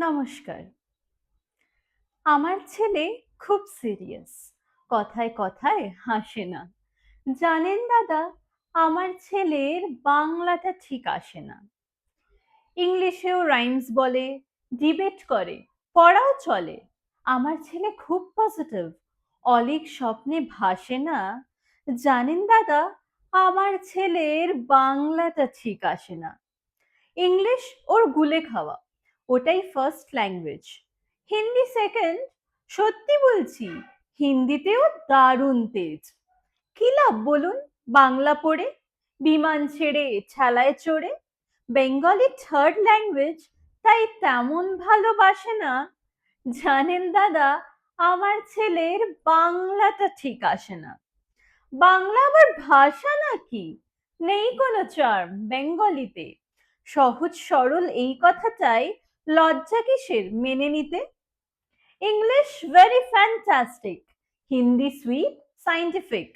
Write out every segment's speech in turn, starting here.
নমস্কার। আমার ছেলে খুব সিরিয়াস, কথায় কথায় হাসে না। জানেন দাদা, আমার ছেলের বাংলাটা ঠিক আসে না। ইংলিশেও রাইমস বলে, ডিবেট করে, পড়াও চলে। আমার ছেলে খুব পজিটিভ, অলিক স্বপ্নে ভাসে না। জানেন দাদা, আমার ছেলের বাংলাটা ঠিক আসে না। ইংলিশ ওর গুলে খাওয়া, ওটাই ফার্স্ট ল্যাঙ্গুয়েজ। হিন্দি সেকেন্ড। সত্যি বলছি, হিন্দিতেও দারুণ তেজ। কি লাভ বলুন বাংলা পড়ে, বিমান ছেড়ে ঠেলায় চড়ে। বেঙ্গলি থার্ড ল্যাঙ্গুয়েজ, তাই তেমন ভালোবাসে না। জানেন দাদা, আমার ছেলের বাংলাটা ঠিক আসে না। বাংলা আবার ভাষা নাকি? নেই কোনো চার্ম বেঙ্গলিতে। সহজ সরল এই কথাটাই লজ্জা কিসের মেনে নিতে। English very fantastic, Hindi sweet scientific,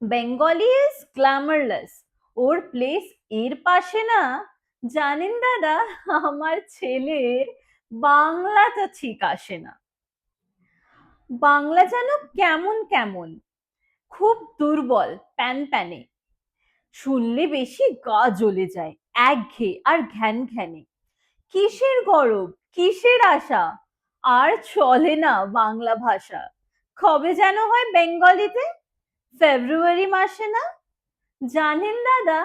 Bengali is glamourless, or place এর পাশে না। জানেন দাদা, আমার ছেলের বাংলাটা ঠিক আসে না। বাংলা যেন কেমন কেমন, খুব দুর্বল, প্যান প্যানে। শুনলে বেশি গা জ্বলে যায়, একঘেয়ে আর ঘ্যান ঘ্যানে। কিসের গরব, কিসের আশা, আর চলে না বাংলা ভাষা। কবে যেন হয় বেঙ্গলিতে, ফেব্রুয়ারি মাসে না। জানেন দাদা,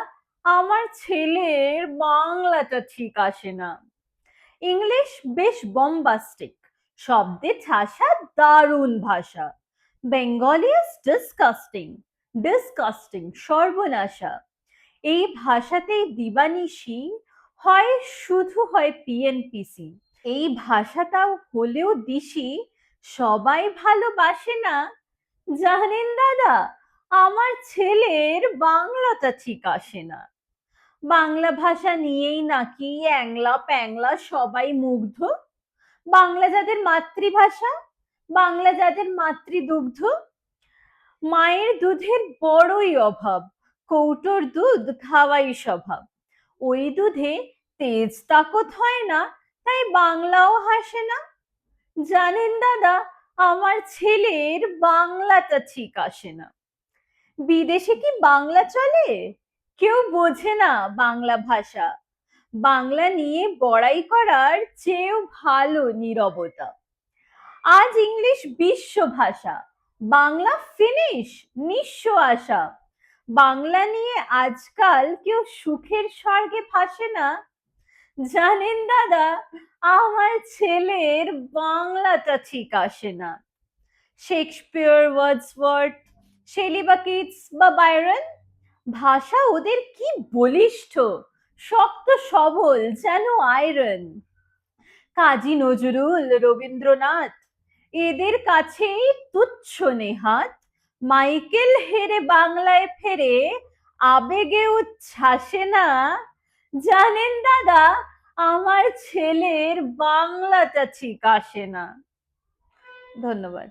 আমার ছেলের বাংলাটা ঠিক আসে না। ইংলিশ বেশ বম্বাস্টিক, শব্দে ঠাসা দারুণ ভাষা। বেঙ্গলি ইজ ডিসকাস্টিং, ডিসকাস্টিং সর্বনাশা। এই ভাষাতেই দিবানিশি হয়, শুধু হয় পিএনপিসি। এই ভাষাটাও হলেও দিশি, সবাই ভালোবাসে না। জানেন দাদা, আমার ছেলের বাংলাটা ঠিক আসে না। বাংলা ভাষা নিয়েই নাকি অ্যাংলা প্যাংলা সবাই মুগ্ধ। বাংলা যাদের মাতৃভাষা, বাংলা যাদের মাতৃদুগ্ধ। মায়ের দুধের বড়ই অভাব, কৌটোর দুধ খাওয়াই স্বভাব। ওই দুধে তেজ তাকত হয় না, তাই বাংলাও হাসে না। জানেন দাদা, আমার ছেলের বাংলাটা ঠিক আসে না। বিদেশে কি বাংলা চলে? কেউ বোঝে না বাংলা ভাষা। বাংলা নিয়ে বড়াই করার চেয়েও ভালো নীরবতা। আজ ইংলিশ বিশ্ব ভাষা, বাংলা ফিনিশ, নিঃস্ব আশা। বাংলা নিয়ে আজকাল কেউ সুখের স্বর্গে ভাসে না। জানেন দাদা, আমার ছেলের বাংলাটা ঠিক আসে না। শেক্সপিয়ার, ওয়ার্ডসওয়ার্থ, শেলি বা কিটস বা বায়রন, ভাষা ওদের কি বলিষ্ঠ, শক্ত সবল যেন আয়রন। কাজী নজরুল, রবীন্দ্রনাথ, এদের কাছেই তুচ্ছ নেহাত। মাইকেল হেরে বাংলায় ফেরে, আবেগে উচ্ছ্বাসে না। জানেন দাদা, আমার ছেলের বাংলাটা ঠিক আসে না। ধন্যবাদ।